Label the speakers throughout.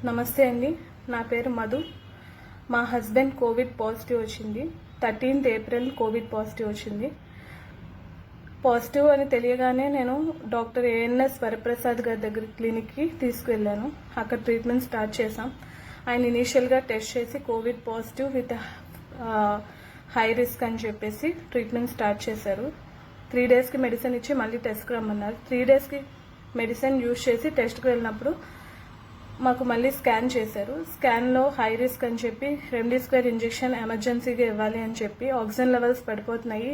Speaker 1: నమస్తే అండి. నా పేరు మధు. మా హస్బెండ్ కోవిడ్ పాజిటివ్ వచ్చింది. 13th ఏప్రిల్ కోవిడ్ పాజిటివ్ వచ్చింది. పాజిటివ్ అని తెలియగానే నేను డాక్టర్ ఏఎన్ఎస్ వరప్రసాద్ గారి దగ్గర క్లినిక్కి తీసుకువెళ్ళాను. అక్కడ ట్రీట్మెంట్ స్టార్ట్ చేశాం. ఆయన ఇనీషియల్గా టెస్ట్ చేసి Covid positive with high risk అని చెప్పేసి ట్రీట్మెంట్ స్టార్ట్ చేశారు. 3 daysకి మెడిసిన్ ఇచ్చి మళ్ళీ టెస్ట్కి రమ్మన్నారు. 3 daysకి మెడిసిన్ యూజ్ చేసి టెస్ట్కి వెళ్ళినప్పుడు మాకు మళ్ళీ స్కాన్ చేశారు. స్కాన్లో హై రిస్క్ అని చెప్పి రెమ్డెసివిర్ ఇంజెక్షన్ ఎమర్జెన్సీగా ఇవ్వాలి అని చెప్పి ఆక్సిజన్ లెవెల్స్ పడిపోతున్నాయి,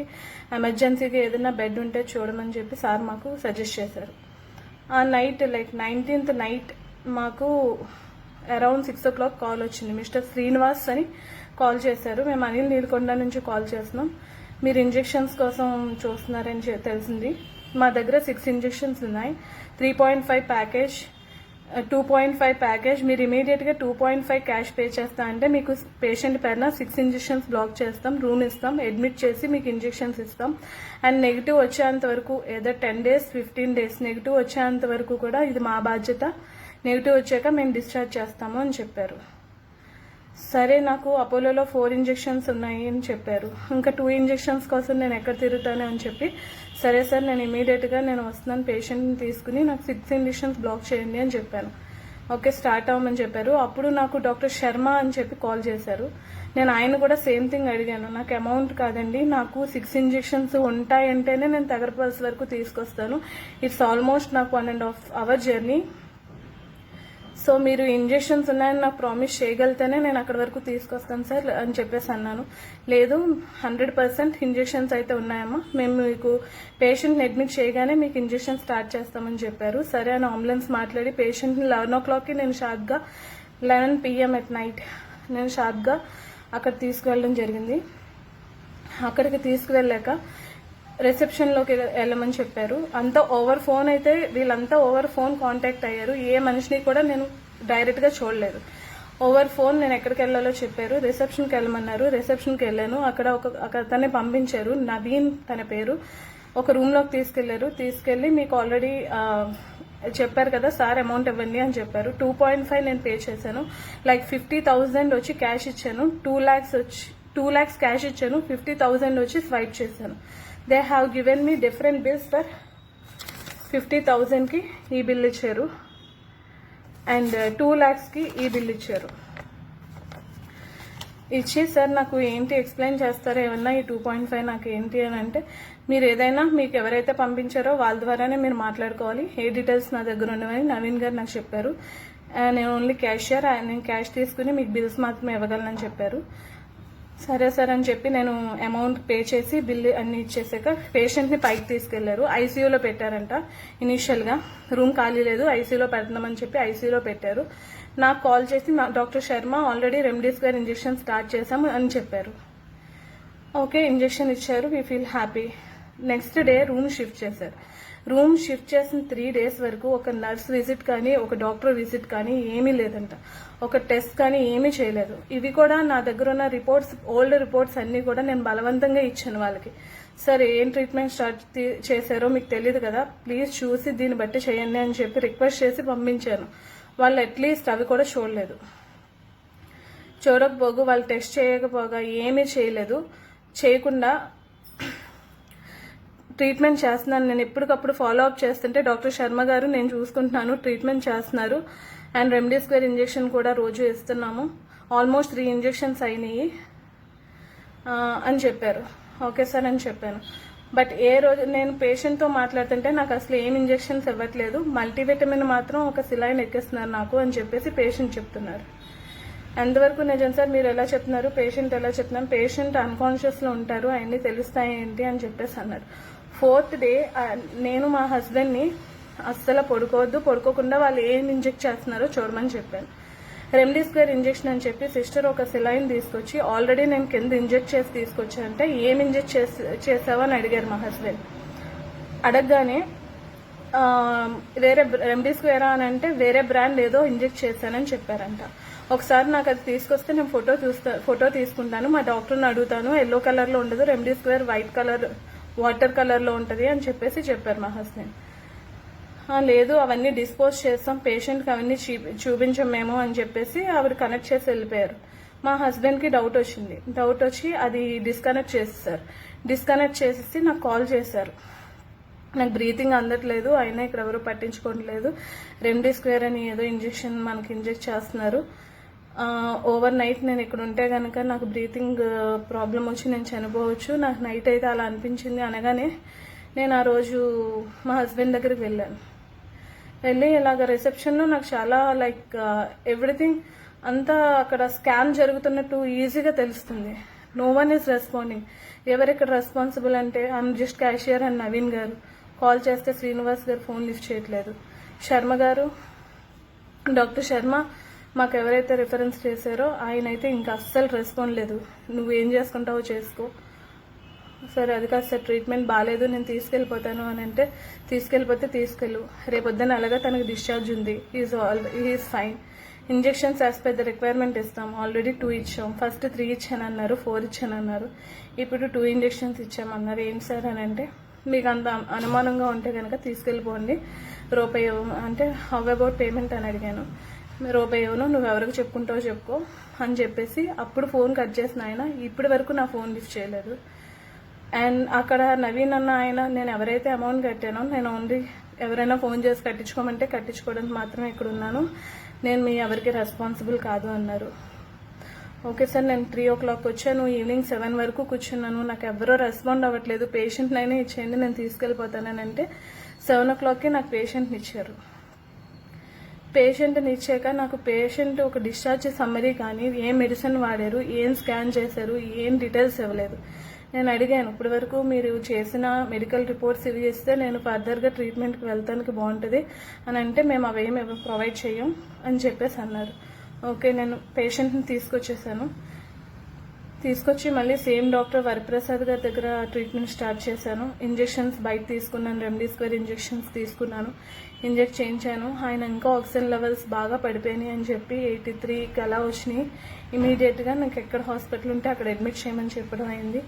Speaker 1: ఎమర్జెన్సీగా ఏదైనా బెడ్ ఉంటే చూడమని చెప్పి సార్ మాకు సజెస్ట్ చేశారు. ఆ నైట్ 19th నైట్ మాకు అరౌండ్ 6 o'clock కాల్ వచ్చింది. మిస్టర్ శ్రీనివాస్ అని కాల్ చేశారు. మేము అనిల్ నీలకొండ నుంచి కాల్ చేస్తున్నాం, మీరు ఇంజెక్షన్స్ కోసం చూస్తున్నారని తెలిసింది. మా దగ్గర 6 ఇంజెక్షన్స్ ఉన్నాయి. 3.5 ప్యాకేజ్, 2.5 ప్యాకేజ్. మీరు ఇమీడియట్గా 2.5 క్యాష్ పే చేస్తా అంటే మీకు పేషెంట్ పేరున 6 ఇంజెక్షన్స్ బ్లాక్ చేస్తాం, రూమ్ ఇస్తాం, అడ్మిట్ చేసి మీకు ఇంజెక్షన్స్ ఇస్తాం. అండ్ నెగిటివ్ వచ్చేంత వరకు ఏదో 10 days 15 days నెగిటివ్ వచ్చేంత వరకు కూడా ఇది మా బాధ్యత. నెగిటివ్ వచ్చాక మేము డిశ్చార్జ్ చేస్తాము అని చెప్పారు. సరే, నాకు అపోలోలో 4 ఇంజెక్షన్స్ ఉన్నాయి అని చెప్పారు. ఇంకా 2 ఇంజెక్షన్స్ కోసం నేను ఎక్కడ తిరుగుతాను అని చెప్పి, సరే సార్ నేను ఇమీడియట్గా నేను వస్తున్నాను, పేషెంట్ని తీసుకుని నాకు 6 ఇంజెక్షన్స్ బ్లాక్ చేయండి అని చెప్పాను. ఓకే స్టార్ట్ అవ్వమని చెప్పారు. అప్పుడు నాకు డాక్టర్ శర్మ అని చెప్పి కాల్ చేశారు. నేను ఆయన కూడా సేమ్ థింగ్ అడిగాను. నాకు అమౌంట్ కాదండి, నాకు 6 ఇంజెక్షన్స్ ఉంటాయంటేనే నేను తగరపల్స్ వరకు తీసుకొస్తాను. ఇట్స్ ఆల్మోస్ట్ నాకు 1.5 hour జర్నీ. సో మీరు ఇంజెక్షన్స్ ఉన్నాయని నాకు ప్రామిస్ చేయగలితేనే నేను అక్కడి వరకు తీసుకొస్తాను సార్ అని చెప్పేసి అన్నాను. లేదు 100% ఇంజెక్షన్స్ అయితే ఉన్నాయమ్మా, మేము మీకు పేషెంట్ని అడ్మిట్ చేయగానే మీకు ఇంజెక్షన్ స్టార్ట్ చేస్తామని చెప్పారు. సరే అని అంబులెన్స్ మాట్లాడి పేషెంట్ని 11 o'clockకి నేను షార్ప్గా 11 PM at night నేను షార్ప్గా అక్కడ తీసుకువెళ్ళడం జరిగింది. అక్కడికి తీసుకువెళ్ళాక రిసెప్షన్లోకి వెళ్ళమని చెప్పారు. అంతా ఓవర్ ఫోన్ అయితే వీళ్ళంతా ఓవర్ ఫోన్ కాంటాక్ట్ అయ్యారు. ఏ మనిషిని కూడా నేను డైరెక్ట్గా చూడలేదు. ఓవర్ ఫోన్ నేను ఎక్కడికి వెళ్ళాలో చెప్పారు. రిసెప్షన్కి వెళ్ళమన్నారు. రిసెప్షన్కి వెళ్ళాను. అక్కడ అతన్ని పంపించారు, నవీన్ తన పేరు. ఒక రూమ్లోకి తీసుకెళ్లారు. తీసుకెళ్లి మీకు ఆల్రెడీ చెప్పారు కదా సార్ అమౌంట్ ఇవ్వండి అని చెప్పారు. 2.5 నేను పే చేశాను. 50,000 వచ్చి క్యాష్ ఇచ్చాను, 2 lakhs క్యాష్ ఇచ్చాను, 50,000 వచ్చి స్వైప్ చేశాను. They have given me different bills for 50,000కి ఈ బిల్ ఇచ్చారు అండ్ 2 lakhsకి ఈ బిల్ ఇచ్చారు. ఇచ్చి సార్ నాకు ఏంటి ఎక్స్ప్లెయిన్ చేస్తారో ఏమన్నా ఈ 2.5 నాకు ఏంటి అని అంటే, మీరు ఏదైనా మీకు ఎవరైతే పంపించారో వాళ్ళ ద్వారానే మీరు మాట్లాడుకోవాలి, ఏ డీటెయిల్స్ నా దగ్గర ఉన్నవని నవీన్ గారు నాకు చెప్పారు. నేను ఓన్లీ క్యాషియర్, నేను క్యాష్ తీసుకుని మీకు బిల్స్ మాత్రమే ఇవ్వగలనని చెప్పారు. సరే సార్ అని చెప్పి నేను అమౌంట్ పే చేసి బిల్ అన్ని ఇచ్చేసాక పేషెంట్ని పైకి తీసుకెళ్లారు. ఐసీయూలో పెట్టారంట. ఇనీషియల్గా రూమ్ ఖాళీ లేదు, ఐసీయూలో పెడుతున్నామని చెప్పి ఐసీయూలో పెట్టారు. నాకు కాల్ చేసి doctor Sharma already remdesivir injection start చేశాము అని చెప్పారు. ఓకే ఇంజెక్షన్ ఇచ్చారు, we feel happy. Next day room shift చేశారు. రూమ్ షిఫ్ట్ చేసిన 3 days వరకు ఒక నర్స్ విజిట్ కానీ ఒక డాక్టర్ విజిట్ కానీ ఏమీ లేదంట. ఒక టెస్ట్ కానీ ఏమీ చేయలేదు. ఇవి కూడా నా దగ్గర ఉన్న రిపోర్ట్స్, ఓల్డ్ రిపోర్ట్స్ అన్నీ కూడా నేను బలవంతంగా ఇచ్చాను వాళ్ళకి. సరే ఏం ట్రీట్మెంట్ స్టార్ట్ చేశారో మీకు తెలియదు కదా, ప్లీజ్ చూసి దీన్ని బట్టి చేయండి అని చెప్పి రిక్వెస్ట్ చేసి పంపించాను. వాళ్ళు అట్లీస్ట్ అవి కూడా చూడలేదు. చూడకపోగా వాళ్ళు టెస్ట్ చేయకపోగా ఏమీ చేయలేదు. చేయకుండా ట్రీట్మెంట్ చేస్తున్నాను. నేను ఎప్పటికప్పుడు ఫాలో అప్ చేస్తుంటే డాక్టర్ శర్మ గారు నేను చూసుకుంటున్నాను, ట్రీట్మెంట్ చేస్తున్నారు అండ్ రెమ్డెసివిర్ ఇంజెక్షన్ కూడా రోజు ఇస్తున్నాము, ఆల్మోస్ట్ 3 ఇంజెక్షన్స్ అయినాయి అని చెప్పారు. ఓకే సార్ అని చెప్పాను. బట్ ఏ రోజు నేను పేషెంట్తో మాట్లాడుతుంటే నాకు అసలు ఏం ఇంజెక్షన్స్ ఇవ్వట్లేదు, మల్టీవిటమిన్ మాత్రం ఒక సిలైన్ ఎక్కిస్తున్నారు నాకు అని చెప్పేసి పేషెంట్ చెప్తున్నారు. ఎంతవరకు నిజం సార్ మీరు ఎలా చెప్తున్నారు, పేషెంట్ ఎలా చెప్తున్నారు, పేషెంట్ అన్కాన్షియస్లో ఉంటారు, అవన్నీ తెలుస్తాయి ఏంటి అని చెప్పేసి అన్నారు. 4th day నేను మా హస్బెండ్ని అస్సలు పడుకోకుండా వాళ్ళు ఏం ఇంజెక్ట్ చేస్తున్నారో చూడమని చెప్పాను. రెమ్డెసివిర్ ఇంజెక్షన్ అని చెప్పి సిస్టర్ ఒక సిలైన్ తీసుకొచ్చి ఆల్రెడీ నేను కింద ఇంజెక్ట్ చేసి తీసుకొచ్చానంటే ఏం ఇంజెక్ట్ చేసావా అని అడిగారు మా హస్బెండ్. అడగగానే వేరే రెమ్డెసివిర్ అని అంటే వేరే బ్రాండ్ ఏదో ఇంజెక్ట్ చేశానని చెప్పారంట. ఒకసారి నాకు అది తీసుకొస్తే నేను ఫోటో తీసుకుంటాను, మా డాక్టర్ని అడుగుతాను, ఎల్లో కలర్లో ఉండదు, రెమ్డెసివిర్ వైట్ కలర్ వాటర్ కలర్లో ఉంటుంది అని చెప్పేసి చెప్పారు మా హస్బెండ్. లేదు అవన్నీ డిస్పోజ్ చేస్తాం, పేషెంట్కి అవన్నీ చూపించం మేము అని చెప్పేసి ఆవిడ కనెక్ట్ చేసి వెళ్ళిపోయారు. మా హస్బెండ్కి డౌట్ వచ్చి అది డిస్కనెక్ట్ చేసేసారు. డిస్కనెక్ట్ చేసేసి నాకు కాల్ చేశారు. నాకు బ్రీతింగ్ అందట్లేదు, అయినా ఇక్కడ ఎవరు పట్టించుకోవట్లేదు, రెమ్డెసివిర్ అని ఏదో ఇంజెక్షన్ మనకి ఇంజెక్ట్ చేస్తున్నారు, ఓవర్ నైట్ నేను ఇక్కడ ఉంటే కనుక నాకు బ్రీతింగ్ ప్రాబ్లం వచ్చి నేను చనిపోవచ్చు, నాకు నైట్ అయితే అలా అనిపించింది అనగానే నేను ఆ రోజు మా హస్బెండ్ దగ్గరికి వెళ్ళి ఇలాగ రిసెప్షన్లో నాకు చాలా లైక్ ఎవ్రీథింగ్ అంతా అక్కడ స్కామ్ జరుగుతున్నట్టు ఈజీగా తెలుస్తుంది. No one is responding. ఎవరిక్కడ రెస్పాన్సిబుల్ అంటే I'm just cashier and Naveen garu. Call చేస్తే శ్రీనివాస్ గారు ఫోన్ లిఫ్ట్ చేయట్లేదు. శర్మ గారు, డాక్టర్ శర్మ మాకు ఎవరైతే రిఫరెన్స్ చేశారో ఆయన అయితే ఇంకా అస్సలు రెస్పాండ్ లేదు. నువ్వేం చేసుకుంటావో చేసుకో, సరే అది కాదు సార్ ట్రీట్మెంట్ బాగాలేదు నేను తీసుకెళ్ళిపోతాను అని అంటే తీసుకెళ్ళిపోతే తీసుకెళ్ళు, రేపొద్దున అలాగా తనకు డిశ్చార్జ్ ఉంది, is fine, injections as per the requirement ఇస్తాం, ఆల్రెడీ 2 ఇచ్చాం, ఫస్ట్ 3 ఇచ్చానన్నారు, 4 ఇచ్చానన్నారు, ఇప్పుడు 2 ఇంజెక్షన్స్ ఇచ్చామన్నారు. ఏంటి సార్ అని అంటే మీకు అంత అనుమానంగా ఉంటే కనుక తీసుకెళ్ళిపోండి, రూపాయి అంటే హౌ అబౌట్ పేమెంట్ అని అడిగాను. రూపాయి నువ్వు ఎవరికి చెప్పుకుంటావో చెప్పుకో అని చెప్పేసి అప్పుడు ఫోన్ కట్ చేసిన ఆయన ఇప్పటి వరకు నా ఫోన్ లిఫ్ట్ చేయలేదు. అండ్ అక్కడ నవీన్ అన్న ఆయన నేను ఎవరైతే అమౌంట్ కట్టానో నేను ఓన్లీ ఎవరైనా ఫోన్ చేసి కట్టించుకోమంటే కట్టించుకోవడానికి మాత్రమే ఇక్కడ ఉన్నాను, నేను మీ ఎవరికి రెస్పాన్సిబుల్ కాదు అన్నారు. ఓకే సార్ నేను 3 o'clock వచ్చాను, ఈవినింగ్ 7 వరకు కూర్చున్నాను, నాకు ఎవరో రెస్పాండ్ అవ్వట్లేదు, పేషెంట్నైనా ఇచ్చేయండి నేను తీసుకెళ్ళిపోతానని అంటే 7 o'clockకి నాకు పేషెంట్ని ఇచ్చారు. పేషెంట్ని ఇచ్చాక నాకు పేషెంట్ ఒక డిశ్చార్జ్ సమ్మరీ కానీ ఏం మెడిసిన్ వాడారు, ఏం స్కాన్ చేశారు, ఏం డీటెయిల్స్ ఇవ్వలేదు. నేను అడిగాను ఇప్పటి వరకు మీరు చేసిన మెడికల్ రిపోర్ట్స్ ఇవి చేస్తే నేను ఫర్దర్గా ట్రీట్మెంట్కి వెళ్తానికి బాగుంటుంది అని అంటే మేము అవేమి ప్రొవైడ్ చేయం అని చెప్పేసి అన్నారు. ఓకే నేను పేషెంట్ని తీసుకొచ్చి మళ్ళీ సేమ్ డాక్టర్ వరప్రసాద్ గారి దగ్గర ట్రీట్మెంట్ స్టార్ట్ చేశాను. ఇంజెక్షన్స్ బయట తీసుకున్నాను, రెమ్డెసివిర్ ఇంజెక్షన్స్ తీసుకున్నాను, ఇంజెక్ట్ చేయించాను. ఆయన ఇంకా ఆక్సిజన్ లెవెల్స్ బాగా పడిపోయినాయి అని చెప్పి 83కి అలా వచ్చినాయి. ఇమీడియట్గా నాకు ఎక్కడ హాస్పిటల్ ఉంటే అక్కడ అడ్మిట్ చేయమని చెప్పడం అయింది.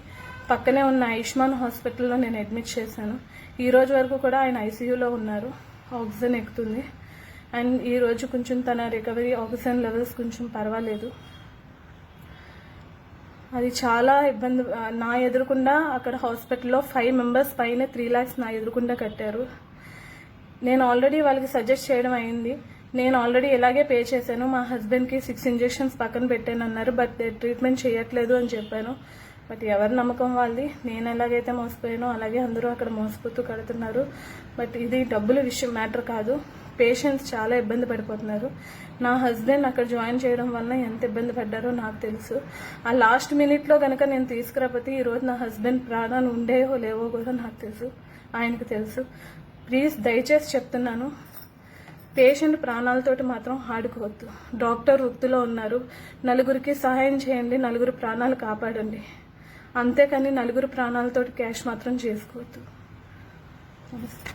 Speaker 1: పక్కనే ఉన్న ఆయుష్మాన్ హాస్పిటల్లో నేను అడ్మిట్ చేశాను. ఈ రోజు వరకు కూడా ఆయన ఐసీయూలో ఉన్నారు, ఆక్సిజన్ ఎక్కుతుంది. అండ్ ఈరోజు కొంచెం తన రికవరీ ఆక్సిజన్ లెవెల్స్ కొంచెం పర్వాలేదు. అది చాలా ఇబ్బంది. నా ఎదురుకుండా అక్కడ హాస్పిటల్లో 5 members పైన 3 lakhs నా ఎదురుకుండా కట్టారు. నేను ఆల్రెడీ వాళ్ళకి సజెస్ట్ చేయడం అయింది, నేను ఆల్రెడీ ఇలాగే పే చేశాను, మా హస్బెండ్కి 6 ఇంజెక్షన్స్ పక్కన పెట్టాను అన్నారు, బట్ ట్రీట్మెంట్ చేయట్లేదు అని చెప్పాను. బట్ ఎవరి నమ్మకం వాళ్ళది, నేను ఎలాగైతే మోసపోయానో అలాగే అందరూ అక్కడ మోసపోతూ కడుతున్నారు. బట్ ఇది డబ్బుల విషయం మ్యాటర్ కాదు, పేషెంట్స్ చాలా ఇబ్బంది పడిపోతున్నారు. నా హస్బెండ్ అక్కడ జాయిన్ చేయడం వల్ల ఎంత ఇబ్బంది పడ్డారో నాకు తెలుసు. ఆ లాస్ట్ మినిట్లో కనుక నేను తీసుకురాకపోతే ఈరోజు నా హస్బెండ్ ప్రాణాలు ఉండేవో లేవో కూడా నాకు తెలుసు, ఆయనకు తెలుసు. ప్లీజ్ దయచేసి చెప్తున్నాను, పేషెంట్ ప్రాణాలతోటి మాత్రం ఆడుకోవద్దు. డాక్టర్ వృత్తిలో ఉన్నారు, నలుగురికి సహాయం చేయండి, నలుగురు ప్రాణాలు కాపాడండి, అంతేకాని నలుగురు ప్రాణాలతోటి క్యాష్ మాత్రం చేసుకోవద్దు. నమస్తే.